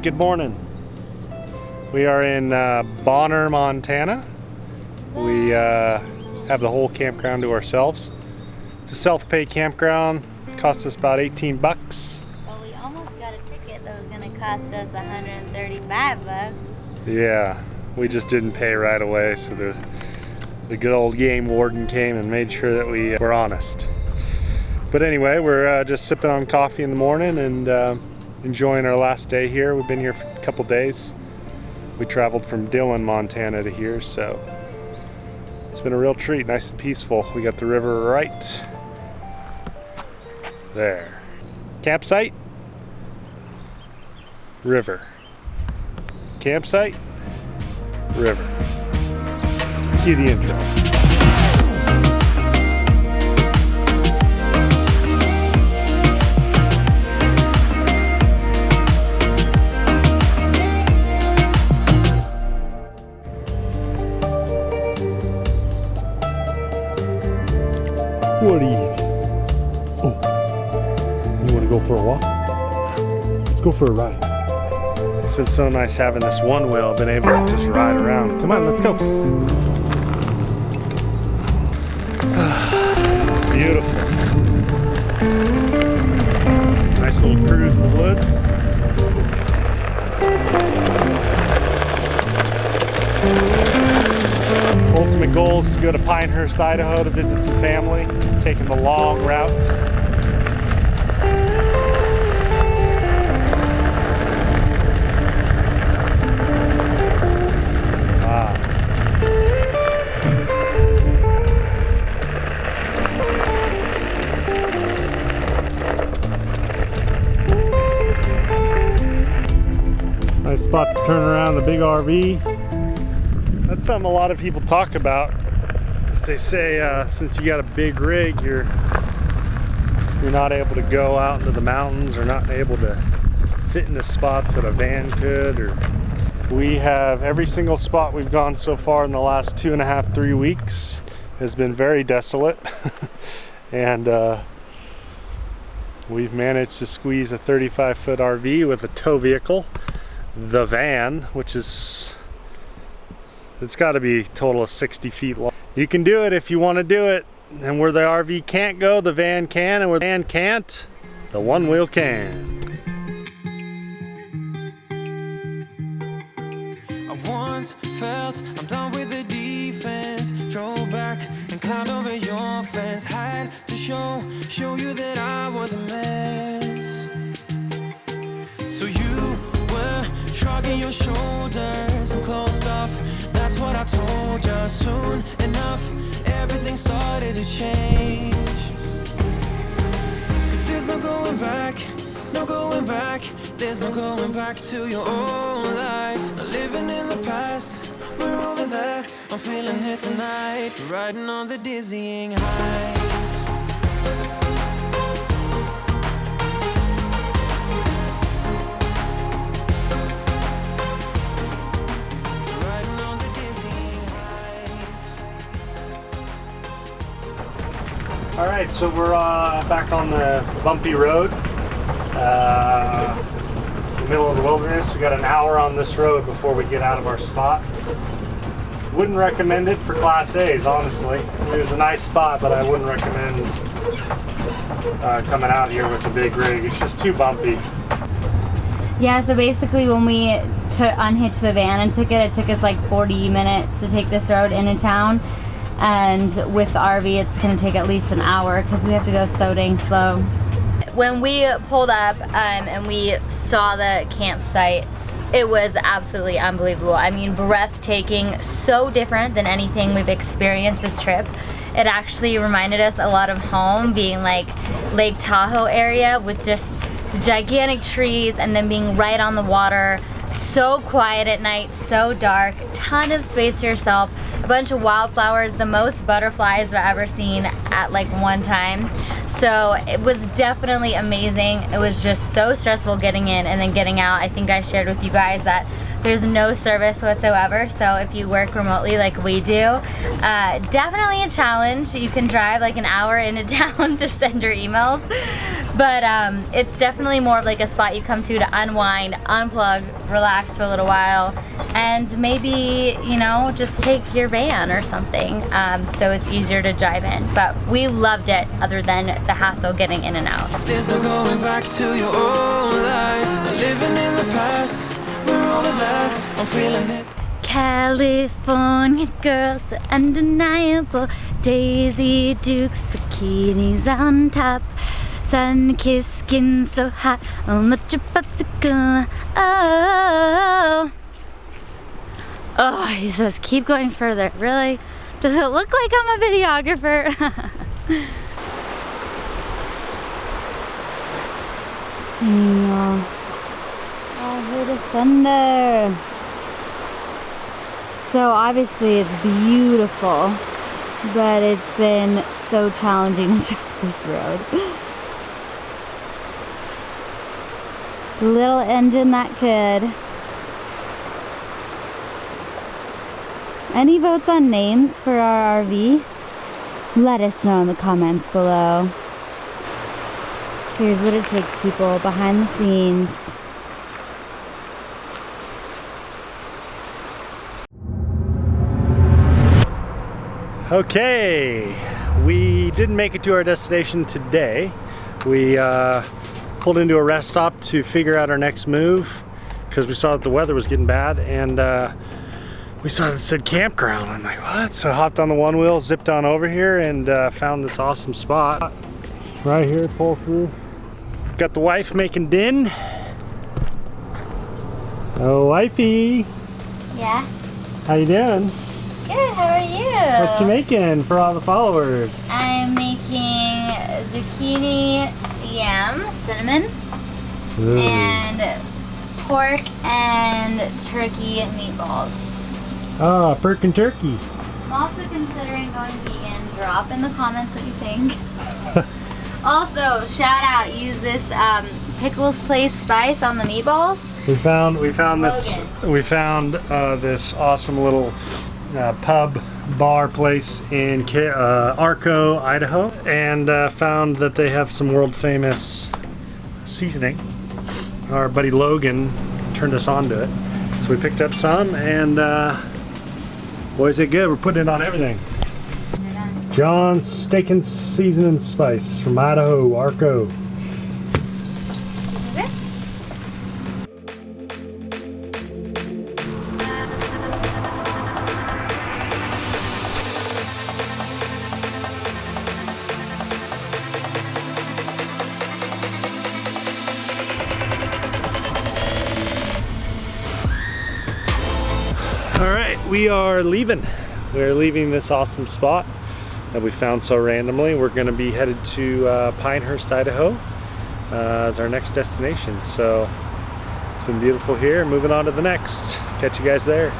good morning. We are in Bonner, Montana. We have the whole campground to ourselves. It's a self-pay campground. Cost us about 18 bucks. Well, we almost got a ticket that was going to cost us 135 bucks. Yeah, we just didn't pay right away, so the good old game warden came and made sure that we were honest. But anyway, we're just sipping on coffee in the morning and enjoying our last day here. We've been here for a couple days. We traveled from Dillon, Montana to here, so it's been a real treat, nice and peaceful. We got the river right there. Campsite, river. Campsite, river. Cue the intro. What are you eating? Oh, you want to go for a walk? Let's go for a ride. It's been so nice having this one wheel. I've been able to just ride around. Come on, let's go. Beautiful. Nice little cruise in the woods. Ultimate goal is to go to Pinehurst, Idaho to visit some family, taking the long route. Nice spot to turn around the big RV. That's something a lot of people talk about. Is they say since you got a big rig, you're not able to go out into the mountains or not able to fit in the spots that a van could. Or we have every single spot we've gone so far in the last 2.5, 3 weeks has been very desolate, and we've managed to squeeze a 35-foot RV with a tow vehicle, the van, which is, it's got to be a total of 60 feet long. You can do it if you want to do it. And where the RV can't go, the van can. And where the van can't, the one wheel can. I once felt I'm done with the defense. Drove back and climbed over your fence. Had to show you that I was a mess. So you were shrugging your shoulders and closed off. That's what I told you. Soon enough, everything started to change. Cause there's no going back, no going back. There's no going back to your old life. Not living in the past, we're over that. I'm feeling it tonight, riding on the dizzying heights. All right, so we're back on the bumpy road, in the middle of the wilderness. We got an hour on this road before we get out of our spot. Wouldn't recommend it for Class A's, honestly. It was a nice spot, but I wouldn't recommend coming out here with a big rig. It's just too bumpy. Yeah, so basically when we unhitched the van and took it took us like 40 minutes to take this road into town. And with the RV, it's going to take at least an hour because we have to go so dang slow. When we pulled up and we saw the campsite, it was absolutely unbelievable. I mean, breathtaking, so different than anything we've experienced this trip. It actually reminded us a lot of home, being like Lake Tahoe area with just gigantic trees and then being right on the water. So quiet at night, so dark, ton of space to yourself, a bunch of wildflowers, the most butterflies I've ever seen at like one time. So it was definitely amazing. It was just so stressful getting in and then getting out. I think I shared with you guys that There's no service whatsoever, so if you work remotely like we do, definitely a challenge. You can drive like an hour into town to send your emails, but it's definitely more of like a spot you come to unwind, unplug, relax for a little while, and maybe, you know, just take your van or something, so it's easier to drive in. But we loved it, other than the hassle getting in and out. There's no going back to your old life. Not living in the past. We're over that. I'm feeling it. California girls, so undeniable. Daisy Dukes, bikinis on top. Sun-kissed skin so hot. Oh, much a popsicle. Oh. Oh, he says, keep going further. Really? Does it look like I'm a videographer? Tingle. I hear the thunder. So obviously it's beautiful, but it's been so challenging to drive this road. The little engine that could. Any votes on names for our RV? Let us know in the comments below. Here's what it takes, people, behind the scenes. Okay, we didn't make it to our destination today. We pulled into a rest stop to figure out our next move because we saw that the weather was getting bad, and we saw that it said campground. I'm like, what? So I hopped on the one wheel, zipped on over here, and found this awesome spot right here. Pull through. Got the wife making din. Oh, wifey. Yeah? How you doing? Good, how are you? What you making for all the followers? I'm making zucchini, yam, cinnamon, Ooh. and pork and turkey meatballs. Ah, pork and turkey. I'm also considering going vegan. Drop in the comments what you think. Also, shout out, use this Pickles Place spice on the meatballs. We found Logan. this awesome little pub bar place in Arco, Idaho, and found that they have some world famous seasoning. Our buddy Logan turned us on to it, so we picked up some, and boy is it good. We're putting it on everything. John's Steak and Seasoning Spice from Idaho, Arco. Alright, we are leaving. We're leaving this awesome spot that we found so randomly. We're going to be headed to Pinehurst, Idaho as our next destination. So it's been beautiful here. Moving on to the next. Catch you guys there.